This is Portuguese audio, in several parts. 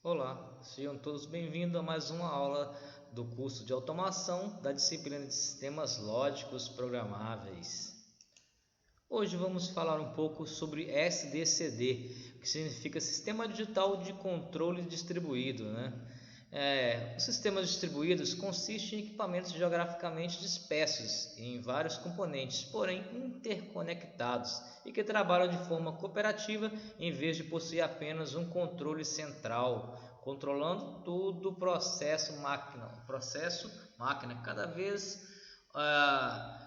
Olá, sejam todos bem-vindos a mais uma aula do curso de automação da disciplina de sistemas lógicos programáveis. Hoje vamos falar um pouco sobre SDCD, que significa Sistema Digital de Controle Distribuído, Os sistemas distribuídos consistem em equipamentos geograficamente dispersos em vários componentes, porém interconectados e que trabalham de forma cooperativa em vez de possuir apenas um controle central, controlando todo o processo máquina.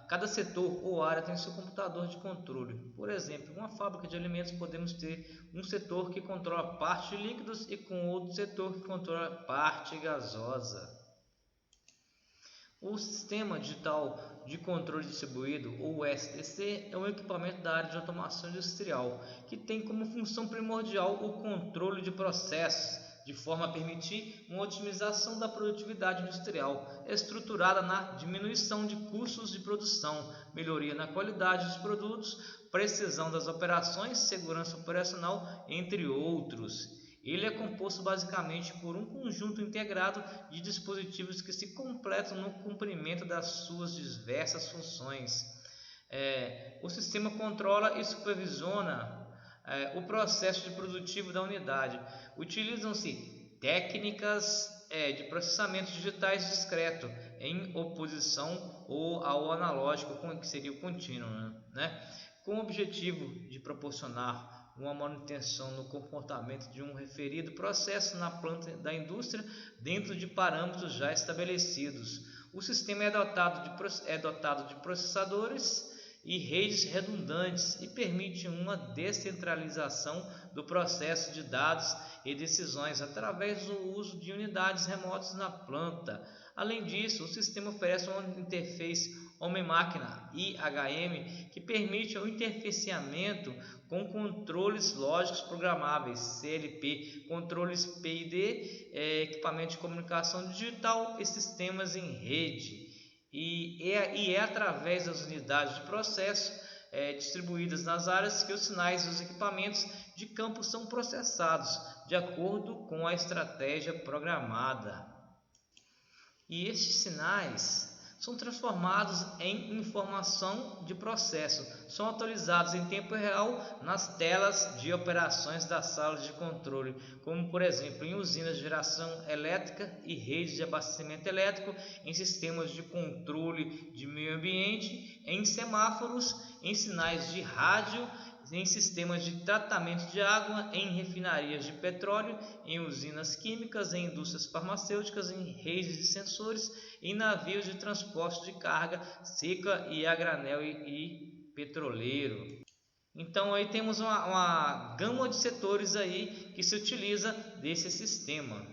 Cada setor ou área tem seu computador de controle. Por exemplo, em uma fábrica de alimentos podemos ter um setor que controla a parte de líquidos e com outro setor que controla a parte gasosa. O Sistema Digital de Controle Distribuído, ou SDC, é um equipamento da área de automação industrial que tem como função primordial o controle de processos, de forma a permitir uma otimização da produtividade industrial, estruturada na diminuição de custos de produção, melhoria na qualidade dos produtos, precisão das operações, segurança operacional, entre outros. Ele é composto basicamente por um conjunto integrado de dispositivos que se completam no cumprimento das suas diversas funções. O sistema controla e supervisiona o processo produtivo da unidade. Utilizam-se técnicas de processamento digitais discreto em oposição ao analógico, que seria o contínuo, com o objetivo de proporcionar uma manutenção no comportamento de um referido processo na planta da indústria dentro de parâmetros já estabelecidos. O sistema é dotado de processadores e redes redundantes e permite uma descentralização do processo de dados e decisões através do uso de unidades remotas na planta. Além disso, o sistema oferece uma interface homem-máquina (IHM) que permite o interfaceamento com controles lógicos programáveis (CLP), controles PID, equipamentos de comunicação digital e sistemas em rede. E é através das unidades de processo distribuídas nas áreas que os sinais dos equipamentos de campo são processados de acordo com a estratégia programada. E estes sinais são transformados em informação de processo, são atualizados em tempo real nas telas de operações das salas de controle, como por exemplo em usinas de geração elétrica e redes de abastecimento elétrico, em sistemas de controle de meio ambiente, em semáforos, em sinais de rádio, em sistemas de tratamento de água, em refinarias de petróleo, em usinas químicas, em indústrias farmacêuticas, em redes de sensores, em navios de transporte de carga seca e a granel e petroleiro. Então aí temos uma gama de setores aí que se utiliza desse sistema.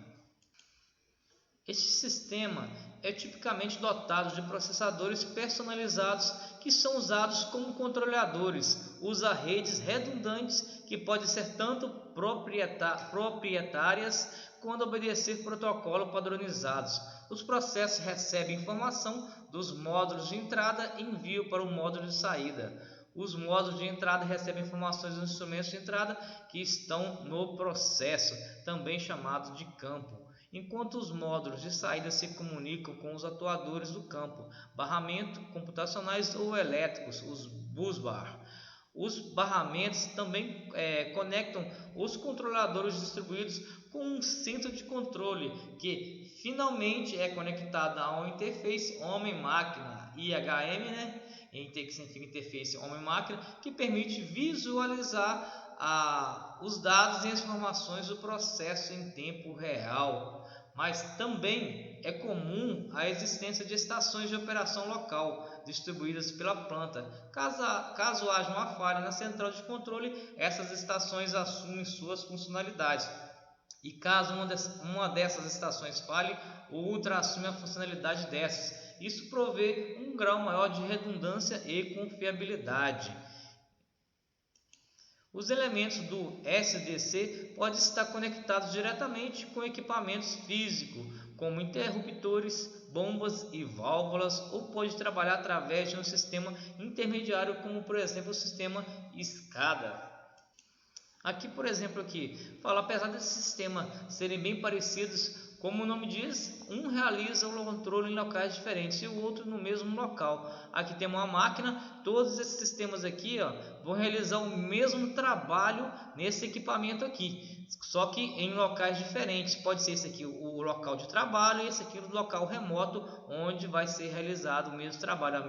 Este sistema é tipicamente dotado de processadores personalizados que são usados como controladores. Usa redes redundantes que podem ser tanto proprietárias quanto obedecer protocolos padronizados. Os processos recebem informação dos módulos de entrada e enviam para o módulo de saída. Os módulos de entrada recebem informações dos instrumentos de entrada que estão no processo, também chamado de campo, enquanto os módulos de saída se comunicam com os atuadores do campo, barramento, computacionais ou elétricos, os busbar. Os barramentos também conectam os controladores distribuídos com um centro de controle, que finalmente é conectado ao interface homem-máquina (IHM), que significa interface homem-máquina, que permite visualizar os dados e as informações do processo em tempo real. Mas também é comum a existência de estações de operação local distribuídas pela planta. Caso haja uma falha na central de controle, essas estações assumem suas funcionalidades. E caso uma dessas estações falhe, outra assume a funcionalidade dessas. Isso provê um grau maior de redundância e confiabilidade. Os elementos do SDC podem estar conectados diretamente com equipamentos físicos, como interruptores, bombas e válvulas, ou pode trabalhar através de um sistema intermediário, como por exemplo o sistema SCADA. Aqui, por exemplo, fala, apesar desses sistemas serem bem parecidos, como o nome diz, um realiza o controle em locais diferentes e o outro no mesmo local. Aqui temos uma máquina, todos esses sistemas aqui vão realizar o mesmo trabalho nesse equipamento aqui, só que em locais diferentes. Pode ser esse aqui o local de trabalho e esse aqui o local remoto, onde vai ser realizado o mesmo trabalho,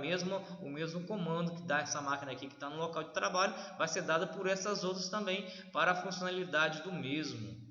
o mesmo comando que dá essa máquina aqui que está no local de trabalho, vai ser dada por essas outras também para a funcionalidade do mesmo.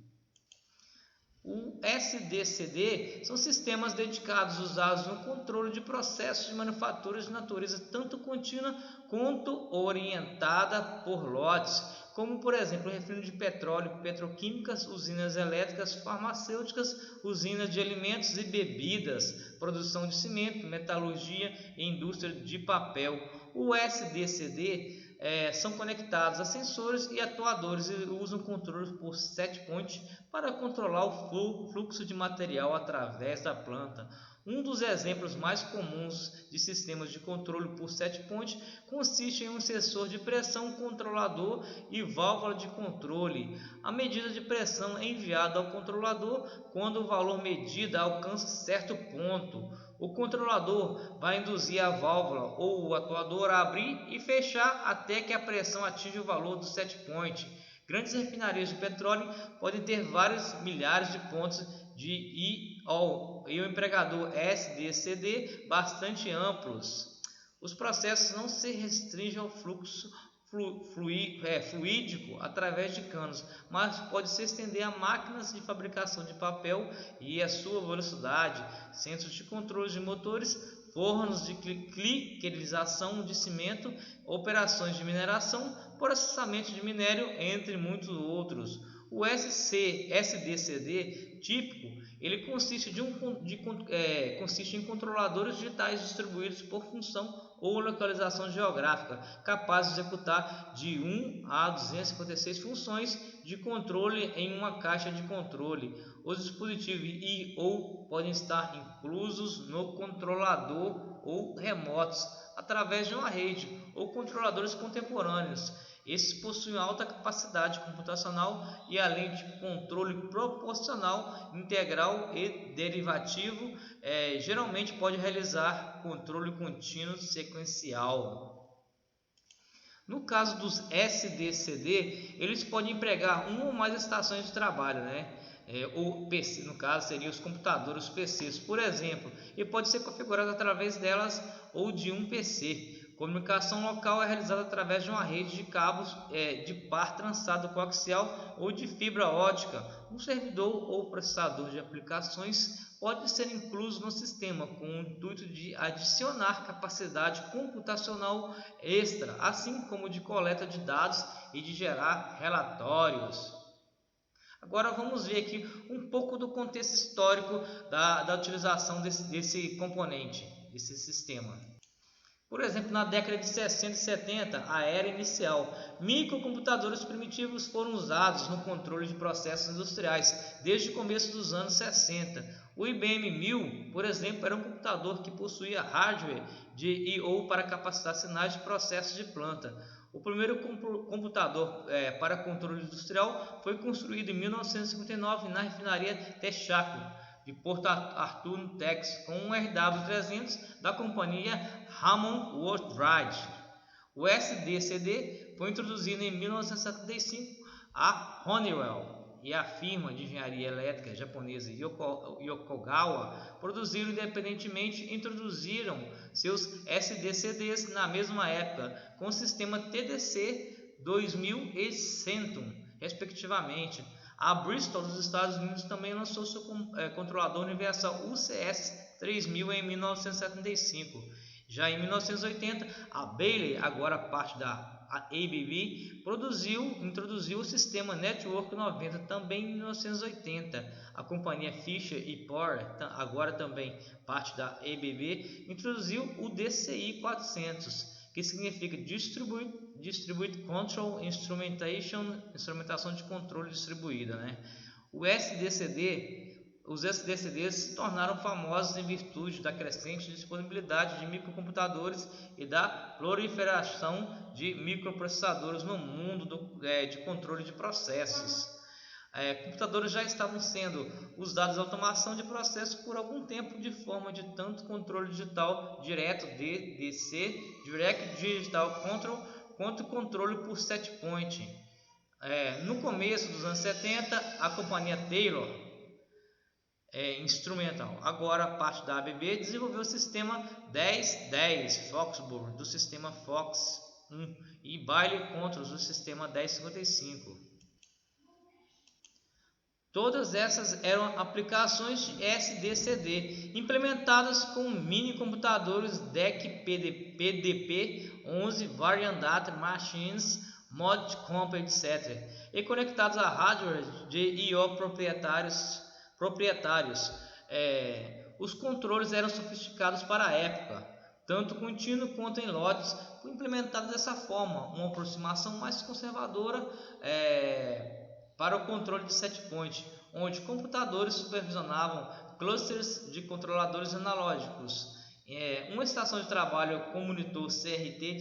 O SDCD são sistemas dedicados usados no controle de processos de manufatura de natureza tanto contínua quanto orientada por lotes, como por exemplo refino de petróleo, petroquímicas, usinas elétricas, farmacêuticas, usinas de alimentos e bebidas, produção de cimento, metalurgia e indústria de papel. O SDCD são conectados a sensores e atuadores e usam controles por set point para controlar o fluxo de material através da planta. Um dos exemplos mais comuns de sistemas de controle por set point consiste em um sensor de pressão, controlador e válvula de controle. A medida de pressão é enviada ao controlador quando o valor medido alcança certo ponto. O controlador vai induzir a válvula ou o atuador a abrir e fechar até que a pressão atinja o valor do set point. Grandes refinarias de petróleo podem ter vários milhares de pontos e o empregador SDCD bastante amplos. Os processos não se restringem ao fluxo fluídico através de canos, mas pode se estender a máquinas de fabricação de papel e a sua velocidade, centros de controle de motores, fornos de cliquerização de cimento, operações de mineração, processamento de minério, entre muitos outros. O SDCD típico ele consiste em controladores digitais distribuídos por função ou localização geográfica, capazes de executar de 1 a 256 funções de controle em uma caixa de controle. Os dispositivos ou podem estar inclusos no controlador ou remotos, através de uma rede, ou controladores contemporâneos. Esses possuem alta capacidade computacional e além de controle proporcional, integral e derivativo, geralmente pode realizar controle contínuo sequencial. No caso dos SDCD, eles podem empregar uma ou mais estações de trabalho, ou PC, no caso seriam os computadores, os PCs, por exemplo, e pode ser configurado através delas ou de um PC. Comunicação local é realizada através de uma rede de cabos de par trançado coaxial ou de fibra ótica. Um servidor ou processador de aplicações pode ser incluso no sistema com o intuito de adicionar capacidade computacional extra, assim como de coleta de dados e de gerar relatórios. Agora vamos ver aqui um pouco do contexto histórico da utilização desse componente, desse sistema. Por exemplo, na década de 60 e 70, a era inicial, microcomputadores primitivos foram usados no controle de processos industriais desde o começo dos anos 60. O IBM 1000, por exemplo, era um computador que possuía hardware de I/O para capacitar sinais de processos de planta. O primeiro computador para controle industrial foi construído em 1959 na refinaria Texaco, de Port Arthur, no Texas, com um RW300 da companhia Hammond Worldwide. O SDCD foi introduzido em 1975. A Honeywell e a firma de engenharia elétrica japonesa Yokogawa produziram independentemente e introduziram seus SDCDs na mesma época, com o sistema TDC 2000 e Centum, respectivamente. A Bristol dos Estados Unidos também lançou seu controlador universal UCS-3000 em 1975. Já em 1980, a Bailey, agora parte da ABB, introduziu o sistema Network 90 também em 1980. A companhia Fisher & Power, agora também parte da ABB, introduziu o DCI 400, que significa Distributed Control Instrumentation, instrumentação de controle distribuída. O SDCD os SDCDs se tornaram famosos em virtude da crescente disponibilidade de microcomputadores e da proliferação de microprocessadores no mundo de controle de processos. Computadores já estavam sendo usados em automação de processos por algum tempo de forma de tanto controle digital direto DDC, Direct Digital Control, quanto controle por setpoint. No começo dos anos 70, a companhia Taylor Instrumental, agora parte da ABB, desenvolveu o sistema 1010 Foxborough do sistema Fox 1 e Bailey Controls do sistema 1055. Todas essas eram aplicações de SDCD implementadas com mini computadores DEC PDP-11 Variant Data Machines, Mod Comp, etc. e conectados a hardware de I/O proprietários. Os controles eram sofisticados para a época, tanto contínuo quanto em lotes, implementados dessa forma, uma aproximação mais conservadora para o controle de setpoint, onde computadores supervisionavam clusters de controladores analógicos. Uma estação de trabalho com monitor CRT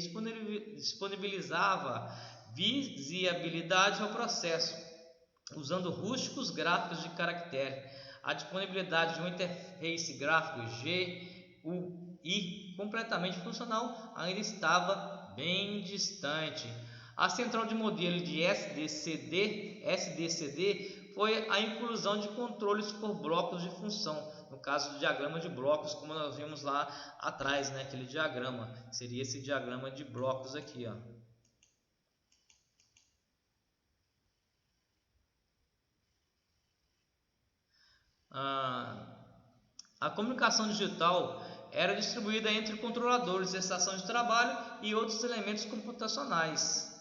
disponibilizava visibilidade ao processo, usando rústicos gráficos de caractere. A disponibilidade de um interface gráfico GUI completamente funcional ainda estava bem distante. A central de modelo de SDCD foi a inclusão de controles por blocos de função, no caso do diagrama de blocos, como nós vimos lá atrás, né? Aquele diagrama, seria esse diagrama de blocos aqui, ó. A comunicação digital era distribuída entre controladores, estação de trabalho e outros elementos computacionais,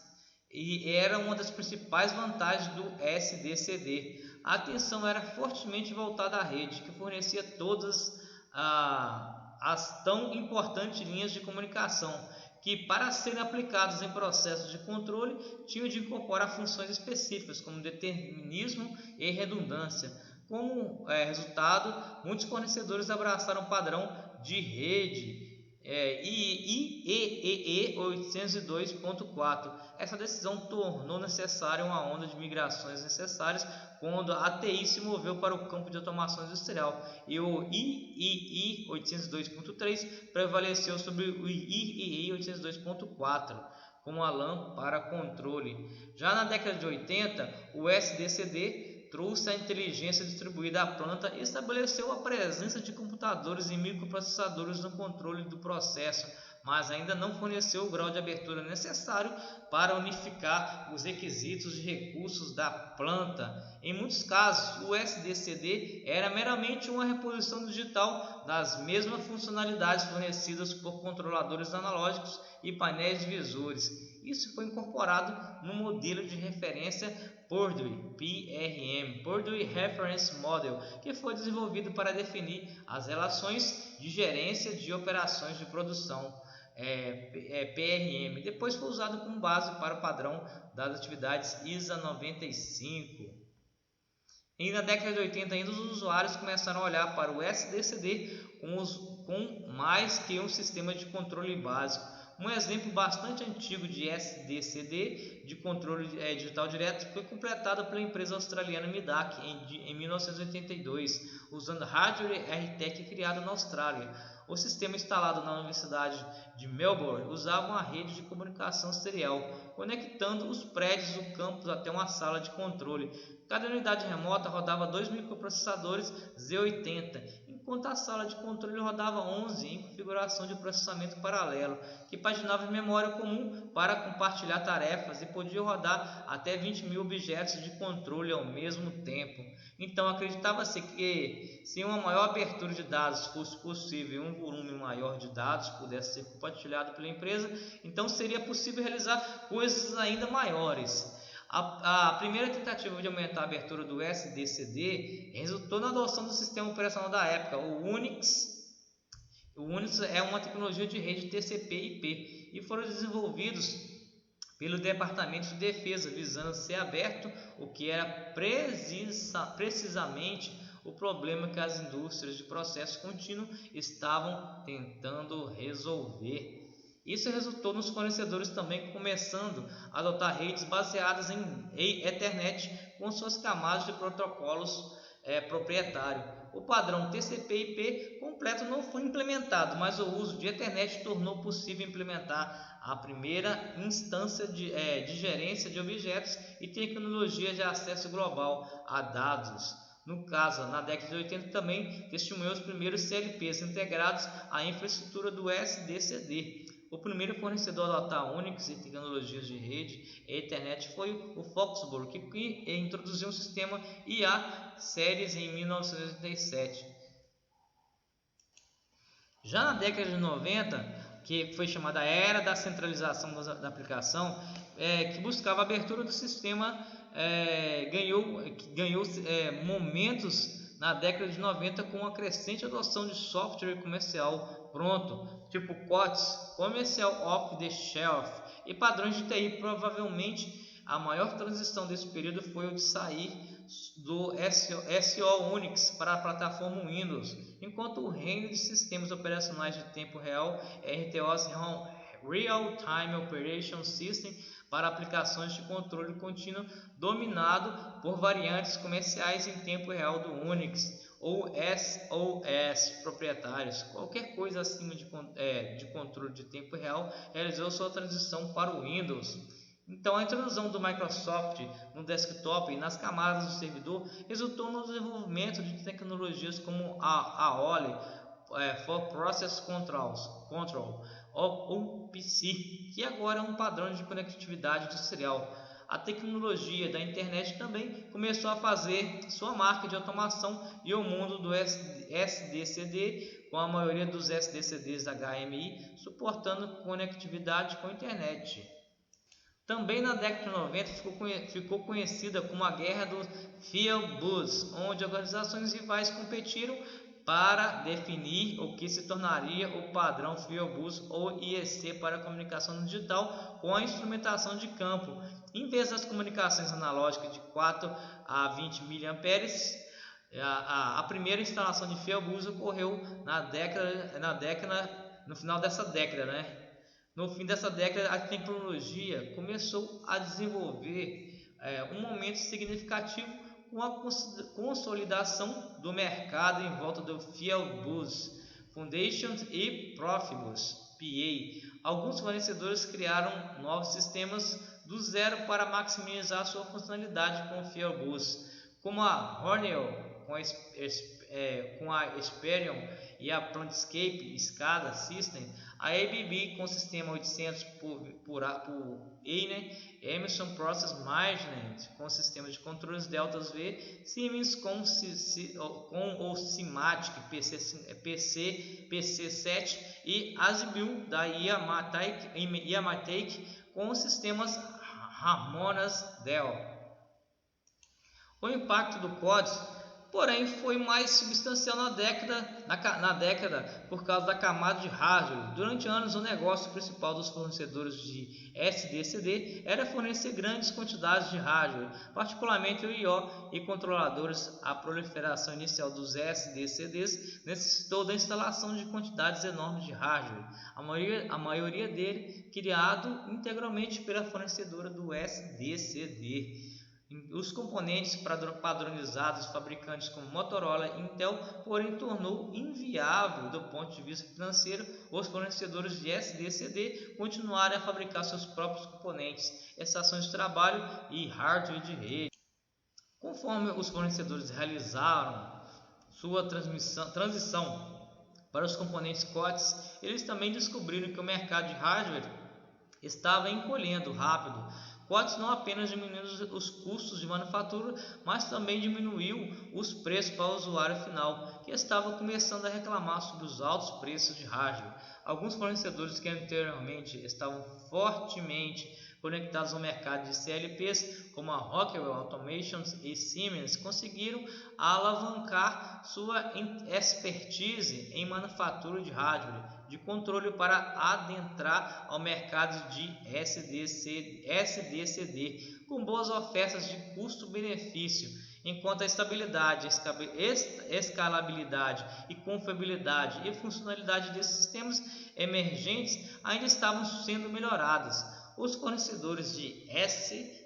e era uma das principais vantagens do SDCD. A atenção era fortemente voltada à rede, que fornecia todas as tão importantes linhas de comunicação, que para serem aplicadas em processos de controle tinham de incorporar funções específicas como determinismo e redundância. Como resultado, muitos fornecedores abraçaram o padrão de rede IEEE 802.4. Essa decisão tornou necessária uma onda de migrações necessárias quando a TI se moveu para o campo de automação industrial e o IEEE 802.3 prevaleceu sobre o IEEE 802.4 como a LAN para controle. Já na década de 80, o SDCD trouxe a inteligência distribuída à planta e estabeleceu a presença de computadores e microprocessadores no controle do processo, mas ainda não forneceu o grau de abertura necessário para unificar os requisitos de recursos da planta. Em muitos casos, o SDCD era meramente uma reposição digital das mesmas funcionalidades fornecidas por controladores analógicos e painéis divisores. Isso foi incorporado no modelo de referência Purdue PRM, Purdue Reference Model, que foi desenvolvido para definir as relações de gerência de operações de produção, PRM. Depois foi usado como base para o padrão das atividades ISA 95. E na década de 80 ainda os usuários começaram a olhar para o SDCD com mais que um sistema de controle básico. Um exemplo bastante antigo de SDCD, de controle digital direto, foi completado pela empresa australiana Midak em 1982, usando hardware RTEC criado na Austrália. O sistema instalado na Universidade de Melbourne usava uma rede de comunicação serial, conectando os prédios do campus até uma sala de controle. Cada unidade remota rodava 2 microprocessadores Z80, enquanto a sala de controle rodava 11 em configuração de processamento paralelo, que paginava em memória comum para compartilhar tarefas e podia rodar até 20.000 objetos de controle ao mesmo tempo. Então acreditava-se que se uma maior abertura de dados fosse possível e um volume maior de dados pudesse ser compartilhado pela empresa, então seria possível realizar coisas ainda maiores. A primeira tentativa de aumentar a abertura do SDCD resultou na adoção do sistema operacional da época, o Unix. O Unix é uma tecnologia de rede TCP/IP e foram desenvolvidos pelo Departamento de Defesa, visando ser aberto, o que era precisamente o problema que as indústrias de processo contínuo estavam tentando resolver. Isso resultou nos fornecedores também começando a adotar redes baseadas em Ethernet com suas camadas de protocolos proprietários. O padrão TCP/IP completo não foi implementado, mas o uso de Ethernet tornou possível implementar a primeira instância de gerência de objetos e tecnologia de acesso global a dados. No caso, na década de 80 também testemunhou os primeiros CLPs integrados à infraestrutura do SDCD. O primeiro fornecedor a adotar Unix e tecnologias de rede e Ethernet foi o Foxborough, que introduziu um sistema IA Series em 1987. Já na década de 90, que foi chamada Era da Centralização da Aplicação, que buscava a abertura do sistema, ganhou momentos na década de 90 com a crescente adoção de software comercial pronto, tipo COTS, Commercial Off the Shelf, e padrões de TI. Provavelmente a maior transição desse período foi o de sair do SO Unix para a plataforma Windows, enquanto o reino de sistemas operacionais de tempo real, RTOS, Real Time Operation System, para aplicações de controle contínuo, dominado por variantes comerciais em tempo real do Unix, ou SOS proprietários. Qualquer coisa acima de controle de tempo real realizou sua transição para o Windows. Então, a introdução do Microsoft no desktop e nas camadas do servidor resultou no desenvolvimento de tecnologias como a OLE, for Process Control, ou PC, que agora é um padrão de conectividade industrial. A tecnologia da internet também começou a fazer sua marca de automação e o mundo do SDCD, com a maioria dos SDCDs HMI suportando conectividade com a internet. Também na década de 90 ficou conhecida como a Guerra do Fieldbus, onde organizações rivais competiram para definir o que se tornaria o padrão Fieldbus ou IEC para a comunicação digital com a instrumentação de campo. Em vez das comunicações analógicas de 4 a 20 mA, a primeira instalação de Fieldbus ocorreu no final dessa década, No fim dessa década, a tecnologia começou a desenvolver um momento significativo com a consolidação do mercado em volta do Fieldbus Foundation e Profibus PA. Alguns fornecedores criaram novos sistemas do zero para maximizar sua funcionalidade com o Fieldbus, como a Hornell com a Esperion e a Planetscape SCADA System, a ABB com o sistema 800 por Emerson Process Management com o sistema de controles Deltas V, Siemens com o Simatic PC7 e Asbill da Yamatake com os sistemas Harmonas Dell. O impacto do COTS, porém, foi mais substancial na década por causa da camada de hardware. Durante anos, o negócio principal dos fornecedores de SDCD era fornecer grandes quantidades de hardware, particularmente o I/O e controladores. A proliferação inicial dos SDCDs necessitou da instalação de quantidades enormes de hardware, a maioria dele criado integralmente pela fornecedora do SDCD. Os componentes padronizados de fabricantes como Motorola e Intel, porém, tornou inviável do ponto de vista financeiro os fornecedores de SDCD continuarem a fabricar seus próprios componentes, estações de trabalho e hardware de rede. Conforme os fornecedores realizaram sua transição para os componentes COTS, eles também descobriram que o mercado de hardware estava encolhendo rápido. COTS não apenas diminuiu os custos de manufatura, mas também diminuiu os preços para o usuário final, que estava começando a reclamar sobre os altos preços de hardware. Alguns fornecedores que anteriormente estavam fortemente conectados ao mercado de CLPs, como a Rockwell Automation e Siemens, conseguiram alavancar sua expertise em manufatura de hardware de controle para adentrar ao mercado de SDCD com boas ofertas de custo-benefício enquanto a estabilidade, escalabilidade e confiabilidade e funcionalidade desses sistemas emergentes ainda estavam sendo melhoradas. Os fornecedores de SDCD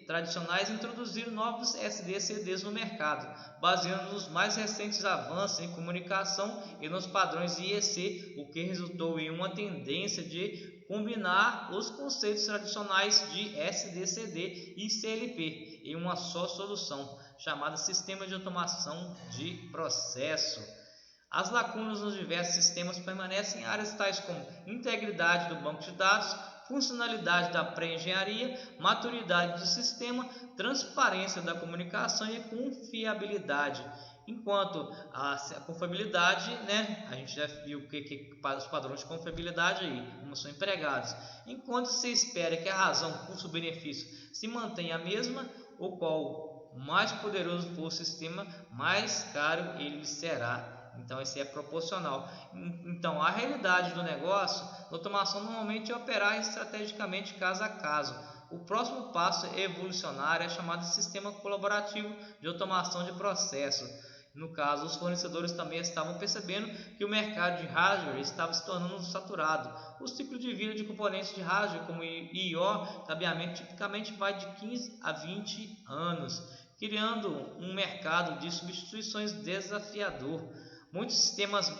tradicionais introduziram novos SDCDs no mercado, baseando nos mais recentes avanços em comunicação e nos padrões IEC, o que resultou em uma tendência de combinar os conceitos tradicionais de SDCD e CLP em uma só solução, chamada Sistema de Automação de Processo. As lacunas nos diversos sistemas permanecem em áreas tais como integridade do banco de dados, funcionalidade da pré-engenharia, maturidade do sistema, transparência da comunicação e confiabilidade. Enquanto a confiabilidade, né, a gente já viu que os padrões de confiabilidade aí, como são empregados. Enquanto se espera que a razão custo-benefício se mantenha a mesma, o qual mais poderoso for o sistema, mais caro ele será. Então, esse é proporcional. Então, a realidade do negócio, a automação normalmente é operar estrategicamente caso a caso. O próximo passo evolucionário é chamado de sistema colaborativo de automação de processo. No caso, os fornecedores também estavam percebendo que o mercado de hardware estava se tornando saturado. O ciclo de vida de componentes de hardware, como I/O, cabeamento, tipicamente vai de 15 a 20 anos, criando um mercado de substituições desafiador. Muitos sistemas,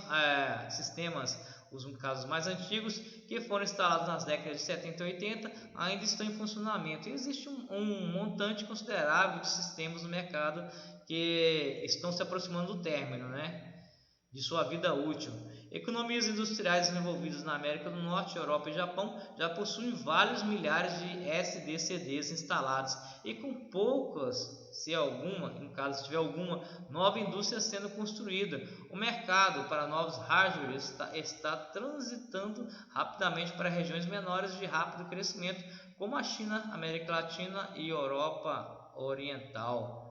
os casos mais antigos, que foram instalados nas décadas de 70 e 80, ainda estão em funcionamento. E existe um montante considerável de sistemas no mercado que estão se aproximando do término, de sua vida útil. Economias industriais desenvolvidas na América do Norte, Europa e Japão já possuem vários milhares de SDCDs instalados e com poucas, se tiver alguma, nova indústria sendo construída. O mercado para novos hardware está transitando rapidamente para regiões menores de rápido crescimento, como a China, América Latina e Europa Oriental.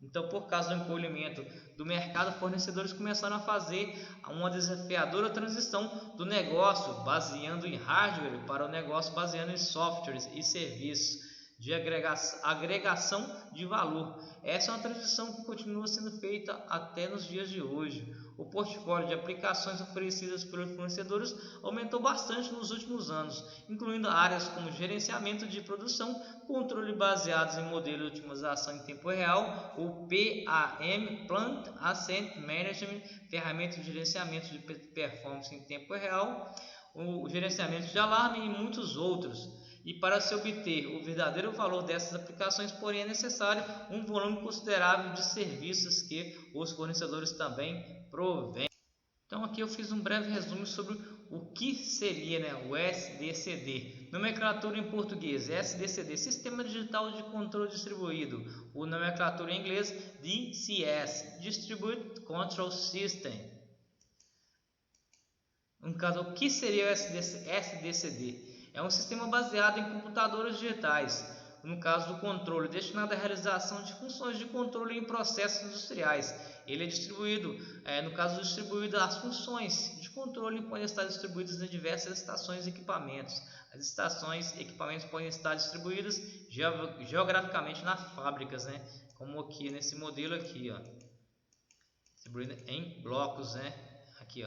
Então, por causa do encolhimento do mercado, fornecedores começaram a fazer uma desafiadora transição do negócio baseando em hardware para o negócio baseando em softwares e serviços de agregação de valor. Essa é uma transição que continua sendo feita até nos dias de hoje. O portfólio de aplicações oferecidas pelos fornecedores aumentou bastante nos últimos anos, incluindo áreas como gerenciamento de produção, controle baseados em modelos de otimização em tempo real, o PAM, Plant Asset Management, ferramenta de gerenciamento de performance em tempo real, o gerenciamento de alarme e muitos outros. E para se obter o verdadeiro valor dessas aplicações, porém, é necessário um volume considerável de serviços que os fornecedores também provêm. Então aqui eu fiz um breve resumo sobre o que seria o SDCD. Nomenclatura em português, SDCD, Sistema Digital de Controle Distribuído. O nomenclatura em inglês, DCS, Distributed Control System. No caso, o que seria o SDCD? É um sistema baseado em computadores digitais, no caso do controle, destinado à realização de funções de controle em processos industriais. Ele é distribuído, as funções de controle podem estar distribuídas em diversas estações e equipamentos. As estações e equipamentos podem estar distribuídas geograficamente nas fábricas, como aqui nesse modelo aqui, distribuído em blocos, aqui,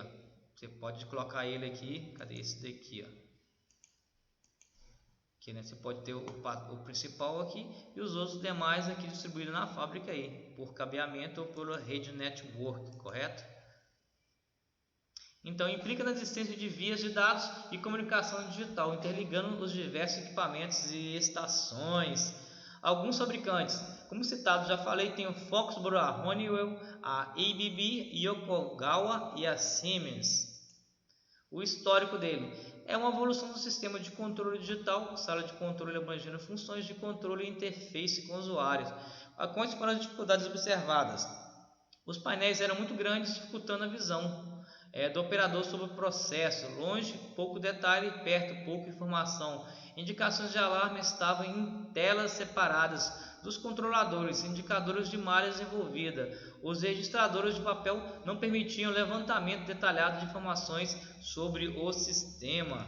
você pode colocar ele aqui, cadê esse daqui, Aqui, você pode ter o principal aqui e os outros demais aqui distribuídos na fábrica aí, por cabeamento ou pela rede network, correto? Então, implica na existência de vias de dados e comunicação digital, interligando os diversos equipamentos e estações. Alguns fabricantes, como citado, já falei, tem o Foxborough, a Honeywell, a ABB, Yokogawa e a Siemens. O histórico dele é uma evolução do sistema de controle digital, sala de controle abrangendo funções de controle e interface com usuários. Conte para as dificuldades observadas. Os painéis eram muito grandes, dificultando a visão do operador sobre o processo. Longe, pouco detalhe, perto, pouca informação. Indicações de alarme estavam em telas separadas dos controladores, indicadores de malha desenvolvida. Os registradores de papel não permitiam levantamento detalhado de informações sobre o sistema.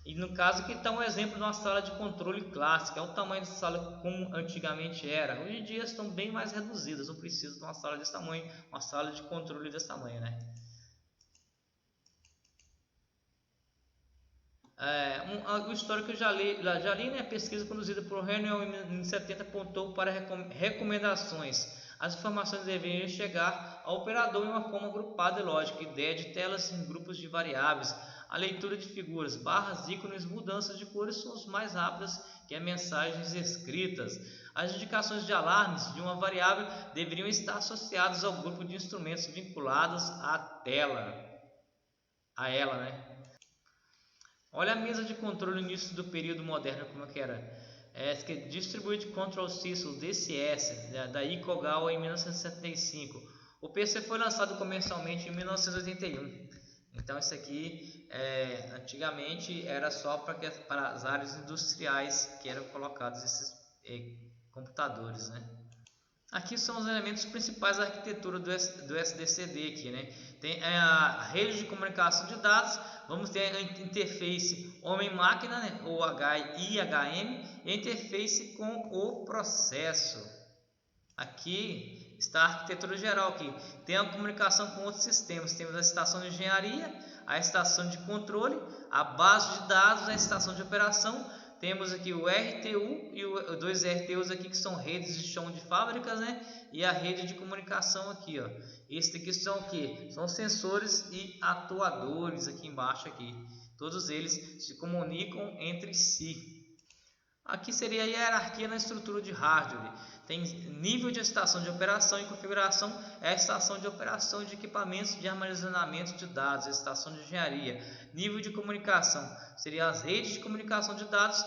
E no caso aqui está um exemplo de uma sala de controle clássica, é o tamanho da sala como antigamente era. Hoje em dia estão bem mais reduzidas, não precisa de uma sala desse tamanho, uma sala de controle desse tamanho, né? O histórico que eu já li, né? A pesquisa conduzida por Hernel em 70 apontou para recomendações. As informações deveriam chegar ao operador em uma forma agrupada e lógica, ideia de telas em grupos de variáveis, a leitura de figuras, barras, ícones, mudanças de cores são mais rápidas que as mensagens escritas. As indicações de alarmes de uma variável deveriam estar associadas ao grupo de instrumentos vinculados à ela, né? Olha a mesa de controle no início do período moderno, como é que era. Distributed Control System, DCS, da Ikogawa em 1975. O PC foi lançado comercialmente em 1981. Então isso aqui antigamente era só para as áreas industriais que eram colocados esses computadores, né? Aqui são os elementos principais da arquitetura do SDCD aqui, né? Tem a rede de comunicação de dados, vamos ter a interface homem-máquina, né? Ou IHM, e a interface com o processo. Aqui está a arquitetura geral aqui. Tem a comunicação com outros sistemas. Temos a estação de engenharia, a estação de controle, a base de dados, a estação de operação. Temos aqui o RTU e dois RTUs aqui que são redes de chão de fábricas, né? E a rede de comunicação aqui, ó. Estes aqui são o que? São sensores e atuadores aqui embaixo aqui. Todos eles se comunicam entre si. Aqui seria a hierarquia na estrutura de hardware. Tem nível de estação de operação e configuração, é a estação de operação de equipamentos de armazenamento de dados, a estação de engenharia. Nível de comunicação seria as redes de comunicação de dados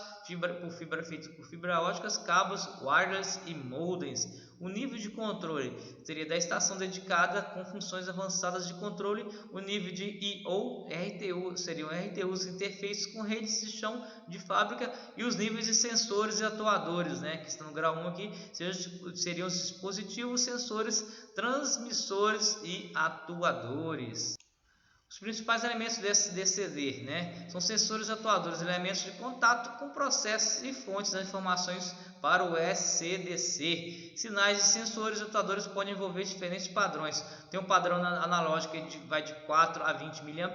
feitas por fibra óticas, cabos, wireless e modems. O nível de controle seria da estação dedicada com funções avançadas de controle. O nível de I/O, RTU, seriam RTUs interfaces com redes de chão de fábrica. E os níveis de sensores e atuadores, né, que estão no grau 1 aqui, seriam os dispositivos, sensores, transmissores e atuadores. Os principais elementos desse DCD, né, são sensores e atuadores, elementos de contato com processos e fontes das informações para o SCDC. Sinais de sensores e atuadores podem envolver diferentes padrões. Tem um padrão analógico que vai de 4 a 20 mA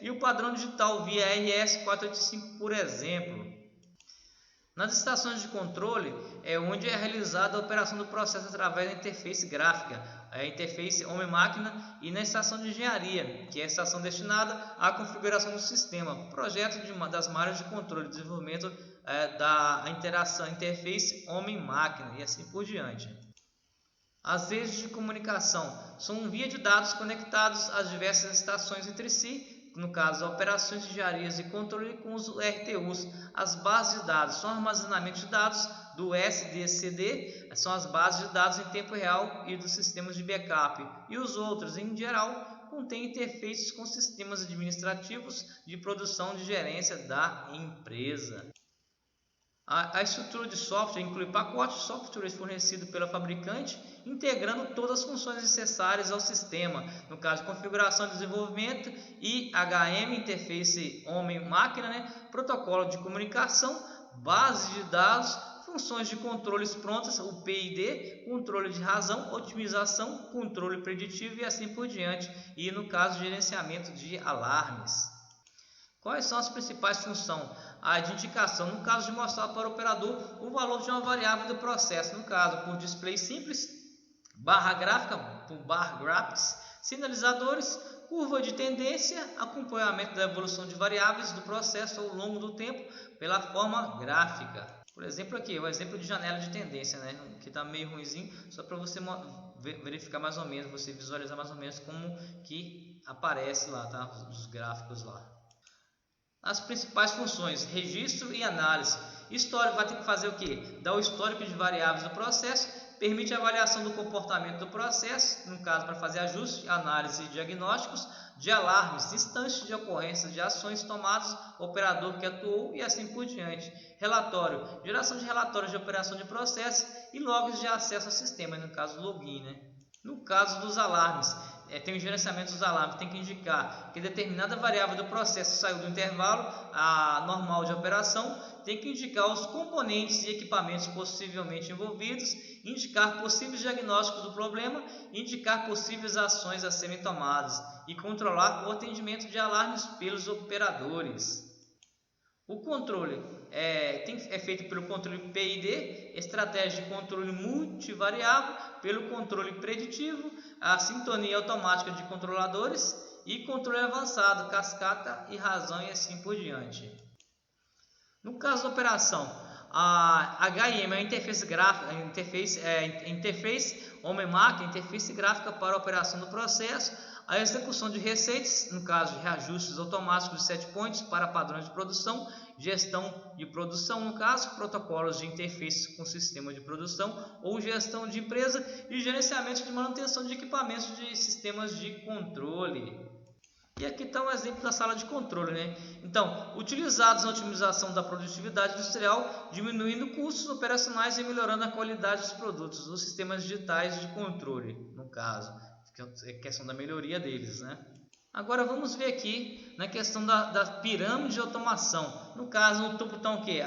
e o padrão digital via RS485, por exemplo. Nas estações de controle é onde é realizada a operação do processo através da interface gráfica, a interface homem-máquina, e na estação de engenharia, que é a estação destinada à configuração do sistema, projeto das malhas de controle, desenvolvimento da interação interface homem-máquina e assim por diante. As redes de comunicação são via de dados conectados às diversas estações entre si, no caso, operações de engenharias e controle com os RTUs. As bases de dados são armazenamento de dados do SDCD, são as bases de dados em tempo real e dos sistemas de backup. E os outros, em geral, contêm interfaces com sistemas administrativos de produção de gerência da empresa. A estrutura de software inclui pacotes de software fornecido pela fabricante, integrando todas as funções necessárias ao sistema, no caso, configuração e desenvolvimento, IHM, interface homem-máquina, né? Protocolo de comunicação, base de dados, funções de controles prontas, o PID, controle de razão, otimização, controle preditivo e assim por diante, e no caso, gerenciamento de alarmes. Quais são as principais funções? A de indicação, no caso de mostrar para o operador o valor de uma variável do processo, no caso por display simples, barra gráfica, por bar graphics, sinalizadores, curva de tendência, acompanhamento da evolução de variáveis do processo ao longo do tempo pela forma gráfica. Por exemplo aqui, o exemplo de janela de tendência, né, que está meio ruimzinho, só para você verificar mais ou menos, você visualizar mais ou menos como que aparece lá, tá, os gráficos lá. As principais funções, registro e análise. Histórico vai ter que fazer o que? Dar o histórico de variáveis do processo, permite a avaliação do comportamento do processo, no caso para fazer ajustes, análise e diagnósticos, de alarmes, instantes de ocorrência de ações tomadas, operador que atuou e assim por diante. Relatório, geração de relatórios de operação de processo e logs de acesso ao sistema, no caso login, né? No caso dos alarmes, tem o gerenciamento dos alarmes, tem que indicar que determinada variável do processo saiu do intervalo normal de operação, tem que indicar os componentes e equipamentos possivelmente envolvidos, indicar possíveis diagnósticos do problema, indicar possíveis ações a serem tomadas e controlar o atendimento de alarmes pelos operadores. O controle é feito pelo controle PID, estratégia de controle multivariável, pelo controle preditivo, a sintonia automática de controladores e controle avançado, cascata e razão e assim por diante. No caso da operação, a HIM é a interface gráfica, interface homem-máquina, interface gráfica para a operação do processo, a execução de receitas, no caso de reajustes automáticos de set points para padrões de produção, gestão de produção, no caso, protocolos de interface com sistema de produção ou gestão de empresa e gerenciamento de manutenção de equipamentos de sistemas de controle. E aqui está um exemplo da sala de controle, né? Então, utilizados na otimização da produtividade industrial, diminuindo custos operacionais e melhorando a qualidade dos produtos, dos sistemas digitais de controle, no caso, que é questão da melhoria deles, né? Agora vamos ver aqui na questão da pirâmide de automação. No caso, no topo está o quê?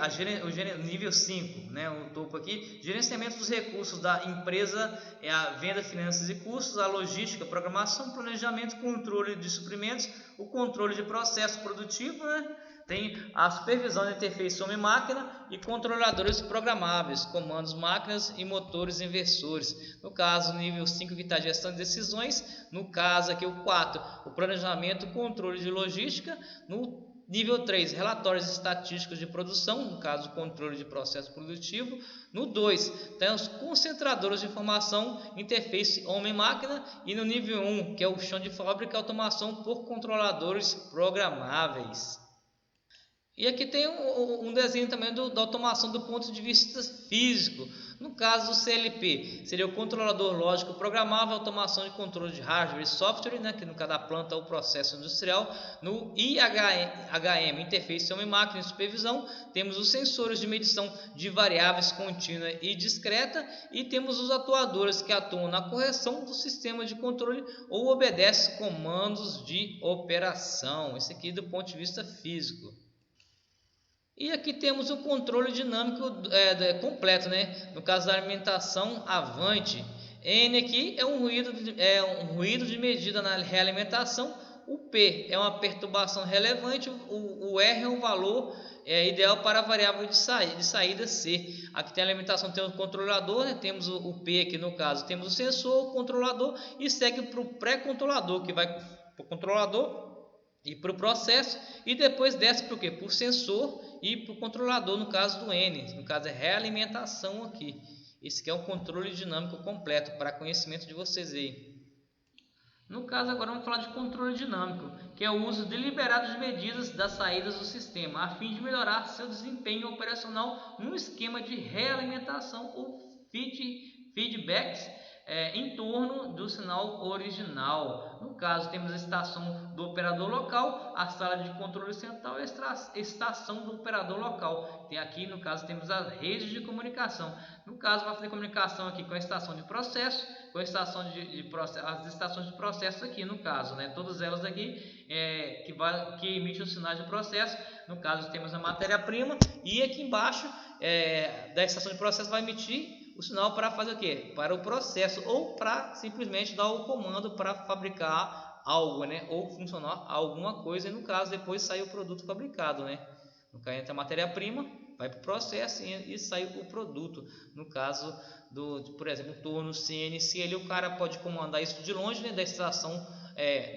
O nível 5, né? O topo aqui, gerenciamento dos recursos da empresa, a venda, finanças e custos, a logística, programação, planejamento, controle de suprimentos, o controle de processo produtivo, né? Tem a supervisão da interface homem-máquina e controladores programáveis, comandos, máquinas e motores inversores. No caso, o nível 5 que está a gestão de decisões. No caso aqui o 4, o planejamento e controle de logística. No nível 3, relatórios estatísticos de produção, no caso, controle de processo produtivo. No 2, tem os concentradores de informação, interface homem-máquina. E no nível 1, que é o chão de fábrica, automação por controladores programáveis. E aqui tem um desenho também da automação do ponto de vista físico. No caso do CLP, seria o controlador lógico programável, automação de controle de hardware e software, né, que no caso da planta ou processo industrial. No IHM, interface homem-máquina e supervisão, temos os sensores de medição de variáveis contínua e discreta, e temos os atuadores que atuam na correção do sistema de controle ou obedecem comandos de operação. Esse aqui do ponto de vista físico. E aqui temos o controle dinâmico completo, né? No caso da alimentação avante. N aqui é um ruído de medida na realimentação. O P é uma perturbação relevante. O R é um valor ideal para a variável de saída C. Aqui tem a alimentação, tem o controlador, né? Temos o P aqui no caso. Temos o sensor, o controlador e segue para o pré-controlador, que vai para o controlador e para o processo, e depois desce para o quê? Para o sensor e para o controlador, no caso do N, no caso é realimentação aqui. Esse aqui é o controle dinâmico completo, para conhecimento de vocês aí. No caso agora vamos falar de controle dinâmico, que é o uso deliberado de medidas das saídas do sistema, a fim de melhorar seu desempenho operacional num esquema de realimentação ou feedbacks em torno do sinal original. No caso, temos a estação do operador local, a sala de controle central e a estação do operador local. Tem aqui, no caso, temos a rede de comunicação. No caso, vai fazer comunicação aqui com a estação de processo, com a estação as estações de processo aqui, no caso, né? Todas elas aqui que emitem os sinais de processo. No caso, temos a matéria-prima e aqui embaixo da estação de processo vai emitir o sinal para fazer o quê? Para o processo ou para simplesmente dar o comando para fabricar algo, né? Ou funcionar alguma coisa, e no caso depois sai o produto fabricado, né? No caso entra a matéria-prima, vai para o processo e sai o produto. No caso por exemplo, o torno CNC, ali o cara pode comandar isso de longe, né? Da estação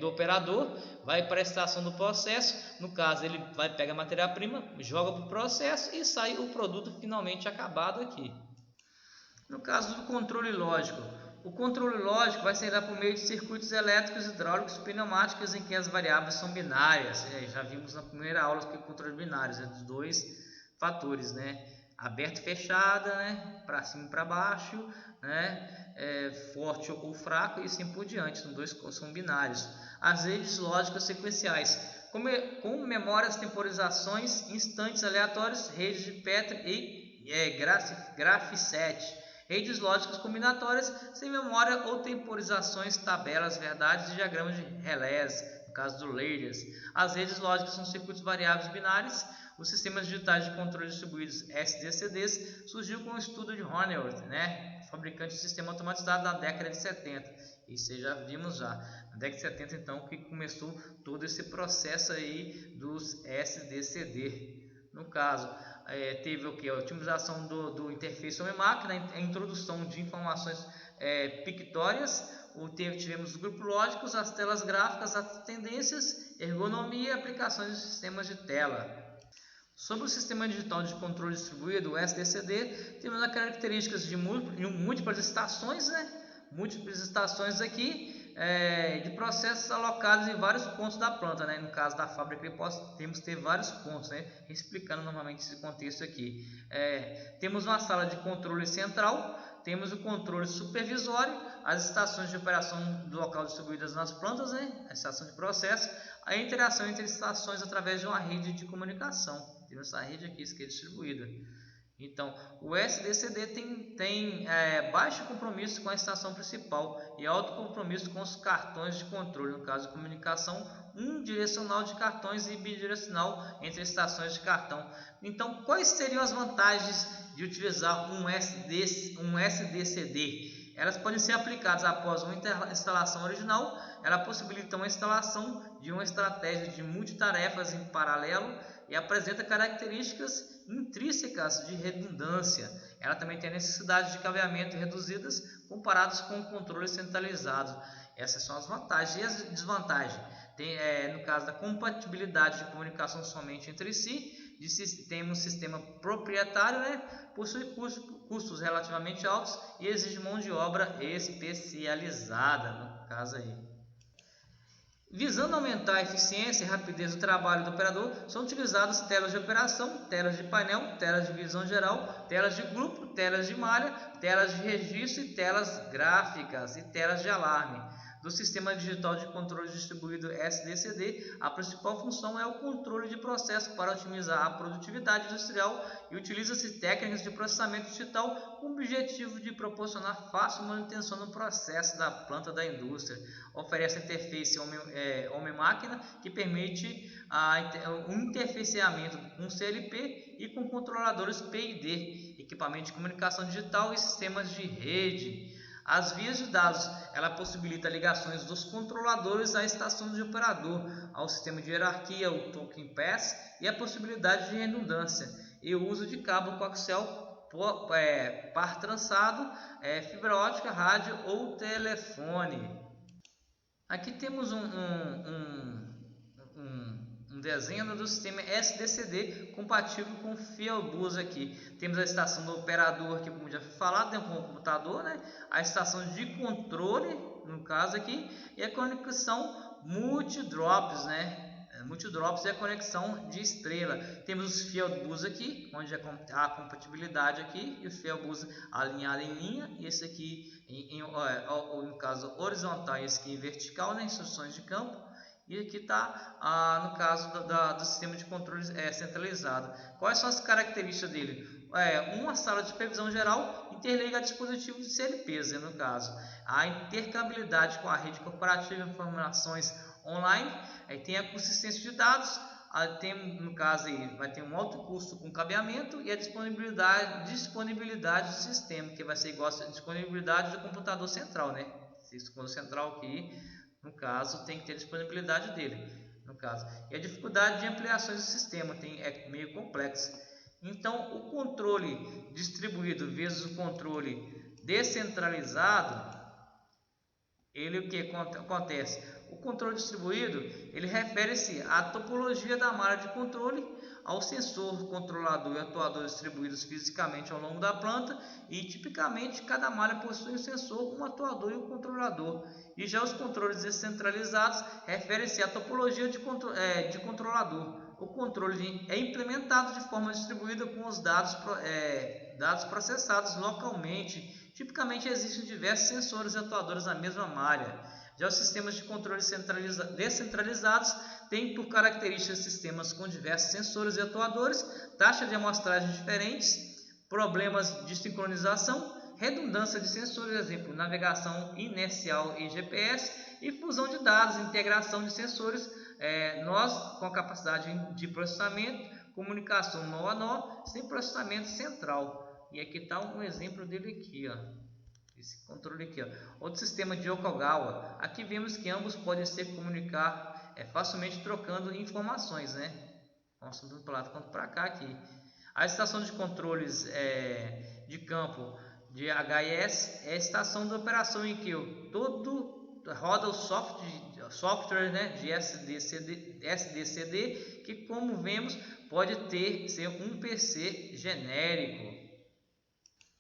do operador, vai para a estação do processo. No caso ele vai pegar a matéria-prima, joga para o processo e sai o produto finalmente acabado aqui. No caso do controle lógico, o controle lógico vai ser dado por meio de circuitos elétricos, hidráulicos, pneumáticos, em que as variáveis são binárias. Já vimos na primeira aula que o controle binário é dos dois fatores, né? Aberto e fechada, né? Para cima e para baixo, né? Forte ou fraco e assim por diante. São binários. As redes lógicas sequenciais, com memórias, temporizações, instantes aleatórios, redes de Petri e Graph7. Redes lógicas combinatórias sem memória ou temporizações, tabelas, verdades e diagramas de relés, no caso do layers. As redes lógicas são circuitos variáveis binários. Os sistemas digitais de controle distribuídos SDCDs surgiu com o estudo de Honeywell, né, fabricante de sistema automatizado na década de 70. Isso já vimos já. Na década de 70, então, que começou todo esse processo aí dos SDCD. No caso, teve o que? A otimização do interface homem-máquina, a introdução de informações pictórias, tivemos os grupos lógicos, as telas gráficas, as tendências, ergonomia e aplicações de sistemas de tela. Sobre o sistema digital de controle distribuído, o SDCD, temos as características de múltiplas estações, né? Múltiplas estações aqui, de processos alocados em vários pontos da planta, né? No caso da fábrica, temos que ter vários pontos, né? Explicando novamente esse contexto aqui. Temos uma sala de controle central, temos o controle supervisório, as estações de operação do local distribuídas nas plantas, né? A estação de processo, a interação entre estações através de uma rede de comunicação. Temos essa rede aqui que é distribuída. Então, o SDCD tem baixo compromisso com a estação principal e alto compromisso com os cartões de controle, no caso de comunicação unidirecional de cartões e bidirecional entre estações de cartão. Então, quais seriam as vantagens de utilizar um SDCD? Elas podem ser aplicadas após uma instalação original. Ela possibilita uma instalação de uma estratégia de multitarefas em paralelo e apresenta características intrínsecas de redundância. Ela também tem necessidades de cabeamento reduzidas comparadas com o controle centralizado. Essas são as vantagens e as desvantagens. No caso da compatibilidade de comunicação somente entre si, temos um sistema proprietário, né? Possui custos relativamente altos e exige mão de obra especializada, no caso aí. Visando aumentar a eficiência e rapidez do trabalho do operador, são utilizadas telas de operação, telas de painel, telas de visão geral, telas de grupo, telas de malha, telas de registro e telas gráficas e telas de alarme. Do sistema digital de controle distribuído SDCD, a principal função é o controle de processo para otimizar a produtividade industrial e utiliza-se técnicas de processamento digital com o objetivo de proporcionar fácil manutenção no processo da planta da indústria. Oferece interface homem-máquina que permite o interfaceamento com CLP e com controladores PID, equipamento de comunicação digital e sistemas de rede. As vias de dados, ela possibilita ligações dos controladores à estação de operador, ao sistema de hierarquia, o token path e a possibilidade de redundância e o uso de cabo coaxial par trançado, fibra ótica, rádio ou telefone. Aqui temos um desenho do sistema SDCD compatível com o Fielbus aqui. Temos a estação do operador, que como já foi falado, tem um computador, né? A estação de controle, no caso aqui, e a conexão multidrops, né? Multidrops é a conexão de estrela. Temos os Fielbus aqui, onde a compatibilidade aqui, e o Fielbus alinhado em linha, e esse aqui no caso horizontal e esse aqui em vertical, né? Instruções de campo. E aqui está, no caso do sistema de controle centralizado. Quais são as características dele? Uma sala de supervisão geral interliga dispositivos de CLPs, no caso. A intercambiabilidade com a rede corporativa de informações online. Tem a consistência de dados. No caso aí, vai ter um alto custo com cabeamento e a disponibilidade do sistema, que vai ser igual a disponibilidade do computador central, né? Esse computador central aqui, no caso, tem que ter disponibilidade dele, no caso. E a dificuldade de ampliações do sistema é meio complexo. Então, o controle distribuído vezes o controle descentralizado, o que acontece? O controle distribuído, ele refere-se à topologia da malha de controle, ao sensor, controlador e atuador distribuídos fisicamente ao longo da planta, e tipicamente cada malha possui um sensor, um atuador e um controlador. E já os controles descentralizados referem-se à topologia de controlador. O controle é implementado de forma distribuída com os dados processados localmente. Tipicamente existem diversos sensores e atuadores na mesma malha. Já os sistemas de controle descentralizados têm por características sistemas com diversos sensores e atuadores, taxas de amostragem diferentes, problemas de sincronização, redundância de sensores, exemplo, navegação inercial e GPS, e fusão de dados, integração de sensores, nós com a capacidade de processamento, comunicação nó a nó, sem processamento central. E aqui está um exemplo dele aqui, ó. Esse controle aqui, ó. Outro sistema de Yokogawa. Aqui vemos que ambos podem se comunicar facilmente trocando informações, né? Nossa, tanto para lá quanto para cá aqui. A estação de controles de campo de HIS é a estação de operação em que todo roda o software, né, de SDCD, que, como vemos, pode ser um PC genérico.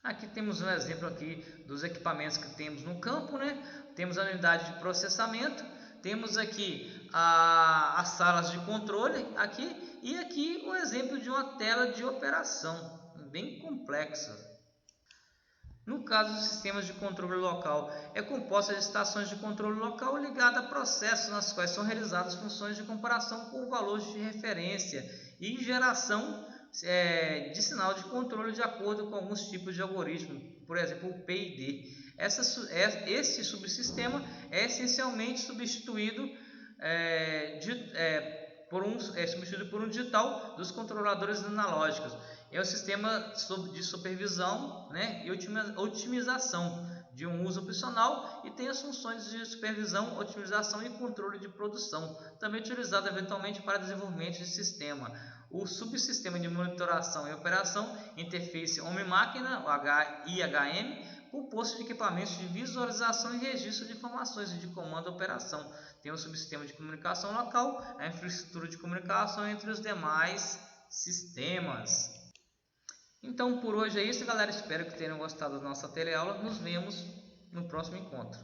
Aqui temos um exemplo aqui dos equipamentos que temos no campo, né? Temos a unidade de processamento, temos aqui as salas de controle aqui, e aqui um exemplo de uma tela de operação bem complexa. No caso dos sistemas de controle local, é composta de estações de controle local ligadas a processos nas quais são realizadas funções de comparação com valores de referência e geração de sinal de controle de acordo com alguns tipos de algoritmo, por exemplo, o PID. Esse subsistema é essencialmente substituído por um digital dos controladores analógicos. É o sistema de supervisão, né, e otimização de um uso opcional, e tem as funções de supervisão, otimização e controle de produção, também utilizado eventualmente para desenvolvimento de sistema. O subsistema de monitoração e operação, interface homem-máquina, o IHM, composto de equipamentos de visualização e registro de informações de comando e operação. Tem o subsistema de comunicação local, a infraestrutura de comunicação entre os demais sistemas. Então, por hoje é isso, galera. Espero que tenham gostado da nossa teleaula. Nos vemos no próximo encontro.